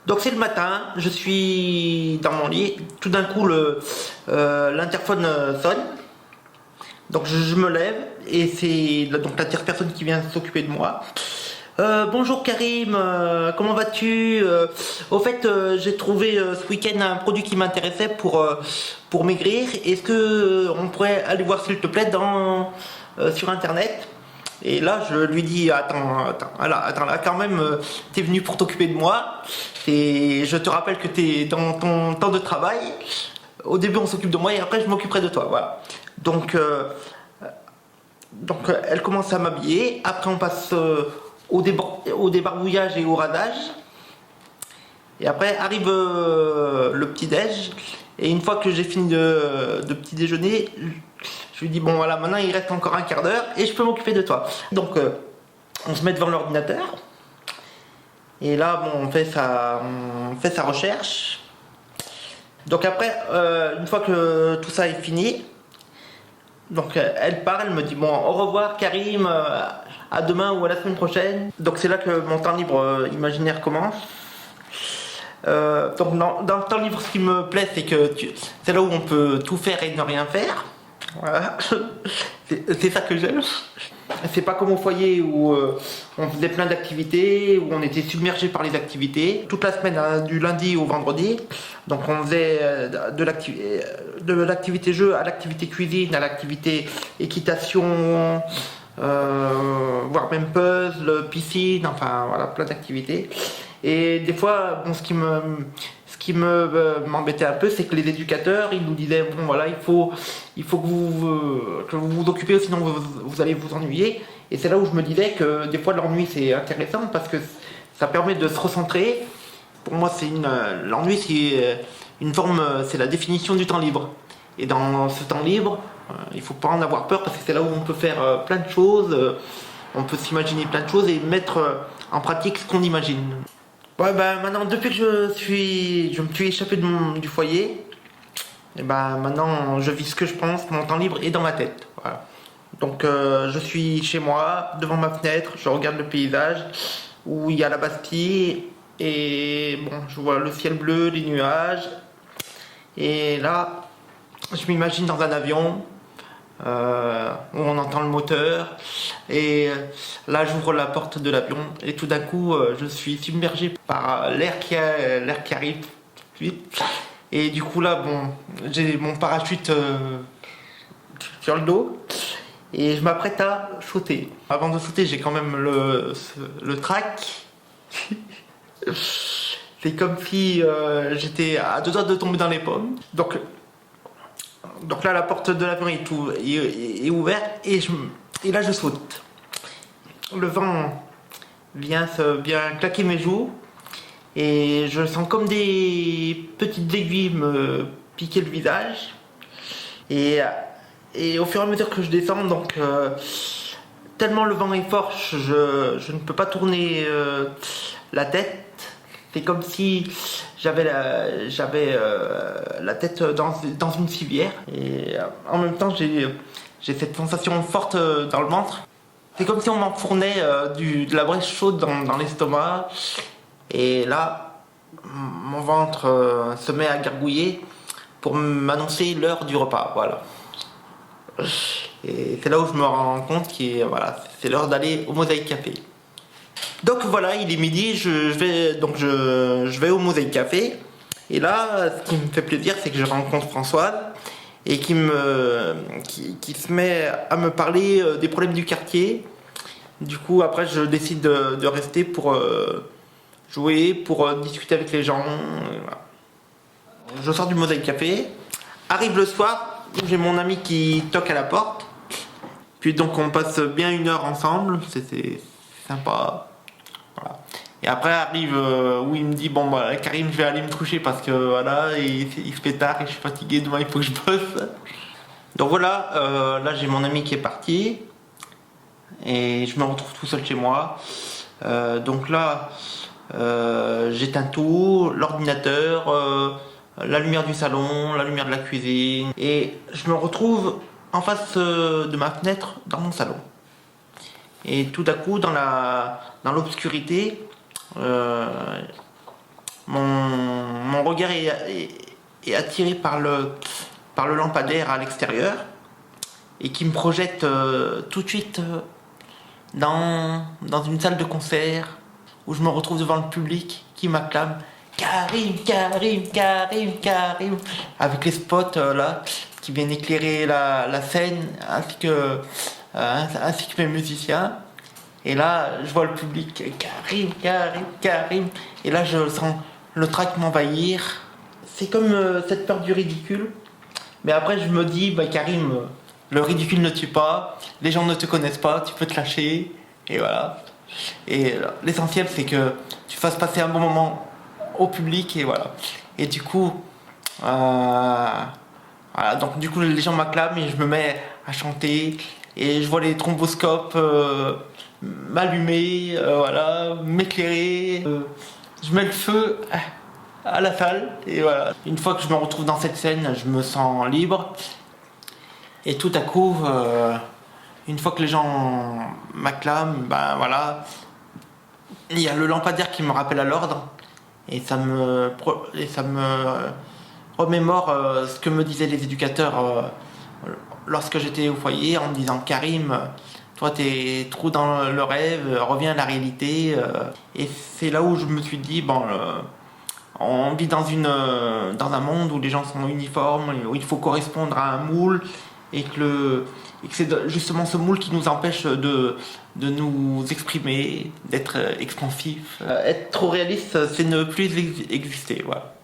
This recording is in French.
Donc c'est le matin, je suis dans mon lit, tout d'un coup l'interphone sonne, donc je me lève et c'est donc la tierce personne qui vient s'occuper de moi. Bonjour Karim, comment vas-tu? Au fait, j'ai trouvé ce week-end un produit qui m'intéressait pour maigrir. Est-ce que on pourrait aller voir s'il te plaît sur internet? Et là, je lui dis, attends, là, quand même, t'es venu pour t'occuper de moi. Et je te rappelle que t'es dans ton temps de travail. Au début, on s'occupe de moi et après, je m'occuperai de toi. Voilà. Donc, elle commence à m'habiller. Après, on passe au débarbouillage et au radage. Et après, arrive le petit-déj. Et une fois que j'ai fini de petit déjeuner, je lui dis bon voilà, maintenant il reste encore un quart d'heure et je peux m'occuper de toi. Donc on se met devant l'ordinateur et là bon, on fait sa recherche. Donc après, une fois que tout ça est fini, donc elle part, elle me dit bon au revoir Karim, à demain ou à la semaine prochaine. Donc c'est là que mon temps libre imaginaire commence. Donc dans le temps libre, ce qui me plaît, c'est que c'est là où on peut tout faire et ne rien faire. Voilà. C'est ça que j'aime. C'est pas comme au foyer où on faisait plein d'activités, où on était submergé par les activités. Toute la semaine, hein, du lundi au vendredi. Donc on faisait de l'activité jeu à l'activité cuisine, à l'activité équitation, voire même puzzle, piscine, enfin voilà, plein d'activités. Et des fois, bon, ce qui m'embêtait un peu, c'est que les éducateurs, ils nous disaient bon voilà, il faut que vous vous occupez, sinon vous allez vous ennuyer. Et c'est là où je me disais que des fois l'ennui c'est intéressant parce que ça permet de se recentrer. Pour moi, l'ennui, c'est une forme, c'est la définition du temps libre. Et dans ce temps libre, il faut pas en avoir peur parce que c'est là où on peut faire plein de choses. On peut s'imaginer plein de choses et mettre en pratique ce qu'on imagine. Ouais, bah maintenant, depuis que je me suis échappé du foyer, et bah maintenant je vis ce que je pense, mon temps libre est dans ma tête. Voilà. Donc je suis chez moi, devant ma fenêtre, je regarde le paysage où il y a la Bastille et bon, je vois le ciel bleu, les nuages. Et là, je m'imagine dans un avion où on entend le moteur et là j'ouvre la porte de l'avion et tout d'un coup je suis submergé par l'air qui arrive tout de suite et du coup là bon, j'ai mon parachute sur le dos et je m'apprête à sauter. Avant de sauter, j'ai quand même le trac. C'est comme si j'étais à deux doigts de tomber dans les pommes. Donc là, la porte de l'avion est ouverte et là, je saute. Le vent vient claquer mes joues et je sens comme des petites aiguilles me piquer le visage. Et au fur et à mesure que je descends, donc tellement le vent est fort, je ne peux pas tourner la tête. C'est comme si j'avais la tête dans une civière et en même temps j'ai cette sensation forte dans le ventre. C'est comme si on m'enfournait de la braise chaude dans l'estomac et là mon ventre se met à gargouiller pour m'annoncer l'heure du repas. Voilà. Et c'est là où je me rends compte voilà, c'est l'heure d'aller au Mosaïque Café. Donc voilà, il est midi, je vais au Mosaïque Café. Et là, ce qui me fait plaisir, c'est que je rencontre Françoise et qui se met à me parler des problèmes du quartier. Du coup, après, je décide de rester pour jouer, pour discuter avec les gens. Voilà. Je sors du Mosaïque Café. Arrive le soir, j'ai mon ami qui toque à la porte. Puis donc, on passe bien une heure ensemble. C'était sympa. Voilà. Et après arrive où il me dit bon bah Karim, je vais aller me coucher parce que voilà, il se fait tard et je suis fatigué, demain il faut que je bosse. Donc voilà, là j'ai mon ami qui est parti et je me retrouve tout seul chez moi. Donc là j'éteins tout, l'ordinateur, la lumière du salon, la lumière de la cuisine et je me retrouve en face de ma fenêtre dans mon salon. Et tout à coup dans l'obscurité, mon regard est attiré par le lampadaire à l'extérieur et qui me projette tout de suite dans une salle de concert où je me retrouve devant le public qui m'acclame Karim, Karim, Karim, Karim, avec les spots là qui viennent éclairer la scène ainsi que mes musiciens. Et là, je vois le public Karim, Karim, Karim, et là je sens le trac m'envahir. C'est comme cette peur du ridicule. Mais après, je me dis, bah, Karim, le ridicule ne tue pas, les gens ne te connaissent pas, tu peux te lâcher, et voilà. Et l'essentiel, c'est que tu fasses passer un bon moment au public, et voilà. Et du coup, voilà, donc du coup, les gens m'acclament et je me mets à chanter, et je vois les thromboscopes m'allumer, voilà, m'éclairer. Je mets le feu à la salle et voilà. Une fois que je me retrouve dans cette scène, je me sens libre. Et tout à coup, une fois que les gens m'acclament, ben voilà, il y a le lampadaire qui me rappelle à l'ordre et ça me remémore ce que me disaient les éducateurs lorsque j'étais au foyer en me disant Karim, toi t'es trop dans le rêve, reviens à la réalité. Et c'est là où je me suis dit bon. On vit dans un monde où les gens sont uniformes, où il faut correspondre à un moule, et que c'est justement ce moule qui nous empêche de nous exprimer, d'être expansif. Être trop réaliste, c'est ne plus exister. Voilà.